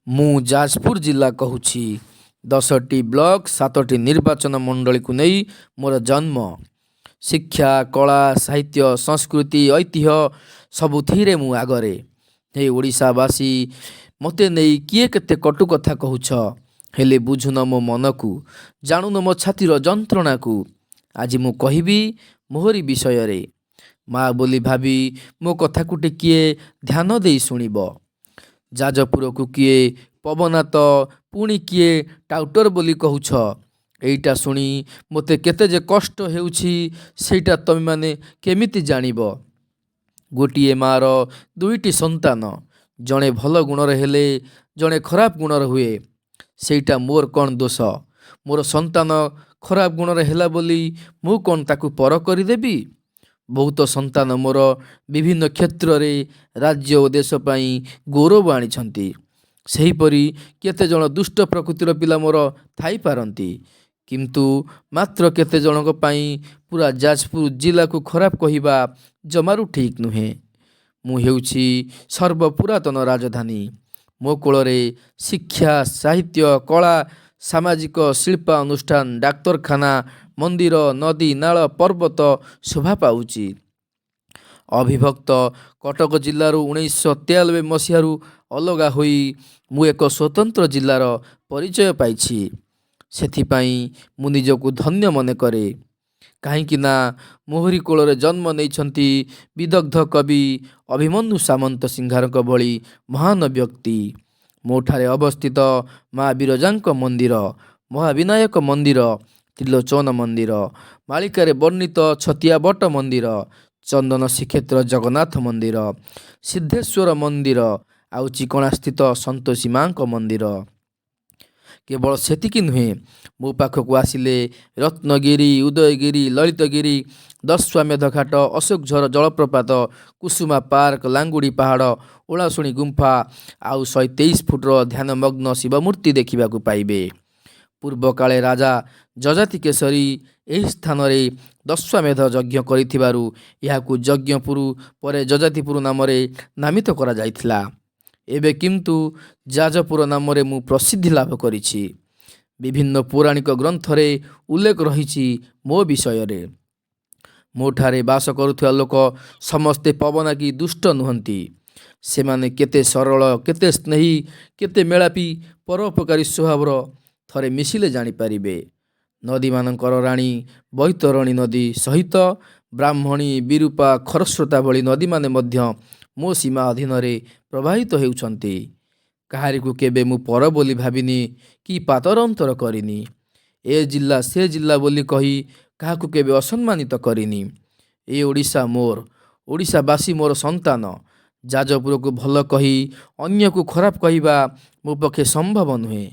ମୁଁ ଯାଜପୁର ଜିଲ୍ଲା କହୁଛି। 10ଟି ବ୍ଲକ 7ଟି ନିର୍ବାଚନ ମଣ୍ଡଳୀକୁ ନେଇ ମୋର ଜନ୍ମ। ଶିକ୍ଷା, କଳା, ସାହିତ୍ୟ, ସଂସ୍କୃତି, ଐତିହ୍ୟ ସବୁଥିରେ ମୁଁ ଆଗରେ। ହେ ଓଡ଼ିଶାବାସୀ, ମୋତେ ନେଇ କିଏ କେତେ କଟୁ କଥା କହୁଛ, ହେଲେ ବୁଝୁନ ମୋ ମନକୁ, ଜାଣୁନ ମୋ ଛାତିର ଯନ୍ତ୍ରଣାକୁ। ଆଜି ମୁଁ କହିବି ମୋହରି ବିଷୟରେ। ମା ବୋଲି ଭାବି ମୋ କଥାକୁ ଟିକିଏ ଧ୍ୟାନ ଦେଇ ଶୁଣିବ। ଯାଜପୁରକୁ କିଏ ପବନାତ, ପୁଣି କିଏ ଟାଉଟର ବୋଲି କହୁଛ। ଏଇଟା ଶୁଣି ମୋତେ କେତେ ଯେ କଷ୍ଟ ହେଉଛି ସେଇଟା ତମେମାନେ କେମିତି ଜାଣିବ। ଗୋଟିଏ ମା'ର 2ଟି ସନ୍ତାନ, ଜଣେ ଭଲ ଗୁଣର ହେଲେ ଜଣେ ଖରାପ ଗୁଣର ହୁଏ। ସେଇଟା ମୋର କ'ଣ ଦୋଷ? ମୋର ସନ୍ତାନ ଖରାପ ଗୁଣର ହେଲା ବୋଲି ମୁଁ କ'ଣ ତାକୁ ପର କରିଦେବି? ବହୁତ ସନ୍ତାନ ମୋର ବିଭିନ୍ନ କ୍ଷେତ୍ରରେ ରାଜ୍ୟ ଓ ଦେଶ ପାଇଁ ଗୌରବ ଆଣିଛନ୍ତି। ସେହିପରି କେତେଜଣ ଦୁଷ୍ଟ ପ୍ରକୃତିର ପିଲା ମୋର ଥାଇପାରନ୍ତି, କିନ୍ତୁ ମାତ୍ର କେତେଜଣଙ୍କ ପାଇଁ ପୁରା ଯାଜପୁର ଜିଲ୍ଲାକୁ ଖରାପ କହିବା ଜମାରୁ ଠିକ୍ ନୁହେଁ। ମୁଁ ହେଉଛି ସର୍ବପୁରାତନ ରାଜଧାନୀ। ମୋ କୋଳରେ ଶିକ୍ଷା, ସାହିତ୍ୟ, କଳା, ସାମାଜିକ ଶିଳ୍ପାନୁଷ୍ଠାନ, ଡାକ୍ତରଖାନା, ମନ୍ଦିର, ନଦୀ, ନାଳ, ପର୍ବତ ଶୋଭା ପାଉଛି। ଅବିଭକ୍ତ କଟକ ଜିଲ୍ଲାରୁ 1993 ମସିହାରୁ ଅଲଗା ହୋଇ ମୁଁ ଏକ ସ୍ୱତନ୍ତ୍ର ଜିଲ୍ଲାର ପରିଚୟ ପାଇଛି। ସେଥିପାଇଁ ମୁଁ ନିଜକୁ ଧନ୍ୟ ମନେ କରେ। କାହିଁକି ନା ମୋହରି କୋଳରେ ଜନ୍ମ ନେଇଛନ୍ତି ବିଦଗ୍ଧ କବି ଅଭିମନ୍ୟୁ ସାମନ୍ତ ସିଂହାରଙ୍କ ଭଳି ମହାନ ବ୍ୟକ୍ତି। ମୋଠାରେ ଅବସ୍ଥିତ ମା ବିରଜାଙ୍କ ମନ୍ଦିର, ମହାବିନାୟକ ମନ୍ଦିର, ତ୍ରିଲୋଚନ ମନ୍ଦିର, ମାଳିକାରେ ବର୍ଣ୍ଣିତ ଛତିଆ ବଟ ମନ୍ଦିର, ଚନ୍ଦନ ଶ୍ରୀକ୍ଷେତ୍ର ଜଗନ୍ନାଥ ମନ୍ଦିର, ସିଦ୍ଧେଶ୍ୱର ମନ୍ଦିର, ଆଉ ଚିକଣାସ୍ଥିତ ସନ୍ତୋଷୀ ମାଙ୍କ ମନ୍ଦିର। କେବଳ ସେତିକି ନୁହେଁ, ମୋ ପାଖକୁ ଆସିଲେ ରତ୍ନଗିରି, ଉଦୟଗିରି, ଲଳିତଗିରି, ଦଶାଶ୍ୱମେଧ ଘାଟ, ଅଶୋକଝର ଜଳପ୍ରପାତ, କୁସୁମା ପାର୍କ, ଲାଙ୍ଗୁଡ଼ି ପାହାଡ଼, ଓଳାଶୁଣୀ ଗୁମ୍ଫା, ଆଉ 123 ଫୁଟର ଧ୍ୟାନମଗ୍ନ ଶିବମୂର୍ତ୍ତି ଦେଖିବାକୁ ପାଇବେ। ପୂର୍ବକାଳେ ରାଜା ଯଯାତି କେଶରୀ ଏହି ସ୍ଥାନରେ ଦଶାଶ୍ୱମେଧ ଯଜ୍ଞ କରିଥିବାରୁ ଏହାକୁ ଯଜ୍ଞପୁର ପରେ ଯଯାତିପୁର ନାମରେ ନାମିତ କରାଯାଇଥିଲା। ଏବେ କିନ୍ତୁ ଯାଜପୁର ନାମରେ ମୁଁ ପ୍ରସିଦ୍ଧି ଲାଭ କରିଛି। ବିଭିନ୍ନ ପୌରାଣିକ ଗ୍ରନ୍ଥରେ ଉଲ୍ଲେଖ ରହିଛି ମୋ ବିଷୟରେ। ମୋଠାରେ ବାସ କରୁଥିବା ଲୋକ ସମସ୍ତେ ପବନା କି ଦୁଷ୍ଟ ନୁହନ୍ତି। ସେମାନେ କେତେ ସରଳ, କେତେ ସ୍ନେହୀ, କେତେ ମେଳାପୀ, ପରୋପକାରୀ ସ୍ୱଭାବର ଥରେ ମିଶିଲେ ଜାଣିପାରିବେ। ନଦୀମାନଙ୍କର ରାଣୀ ବୈତରଣୀ ନଦୀ ସହିତ ବ୍ରାହ୍ମଣୀ, ବିରୂପା, ଖରସ୍ରୋତା ଭଳି ନଦୀମାନେ ମଧ୍ୟ ମୋ ସୀମା ଅଧୀନରେ ପ୍ରବାହିତ ହେଉଛନ୍ତି। କାହାରିକୁ କେବେ ମୁଁ ପର ବୋଲି ଭାବିନି କି ପାତର ଅନ୍ତର କରିନି। ଏ ଜିଲ୍ଲା ସେ ଜିଲ୍ଲା ବୋଲି କହି କାହାକୁ କେବେ ଅସମ୍ମାନିତ କରିନି। ଏ ଓଡ଼ିଶା ମୋର, ଓଡ଼ିଶାବାସୀ ମୋର ସନ୍ତାନ। ଯାଜପୁରକୁ ଭଲ କହି ଅନ୍ୟକୁ ଖରାପ କହିବା ମୋ ପକ୍ଷେ ସମ୍ଭବ ନୁହେଁ।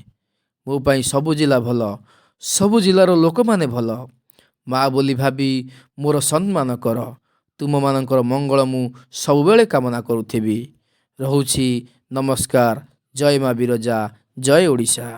ମୋ ପାଇଁ ସବୁ ଜିଲ୍ଲା ଭଲ, ସବୁ ଜିଲ୍ଲାର ଲୋକମାନେ ଭଲ। ମା ବୋଲି ଭାବି ମୋର ସମ୍ମାନ କର। ତୁମମାନଙ୍କର ମଙ୍ଗଳ ମୁଁ ସବୁବେଳେ କାମନା କରୁଥିବି। ରହୁଛି, ନମସ୍କାର। ଜୟ ମା ବିରଜା, ଜୟ ଓଡ଼ିଶା।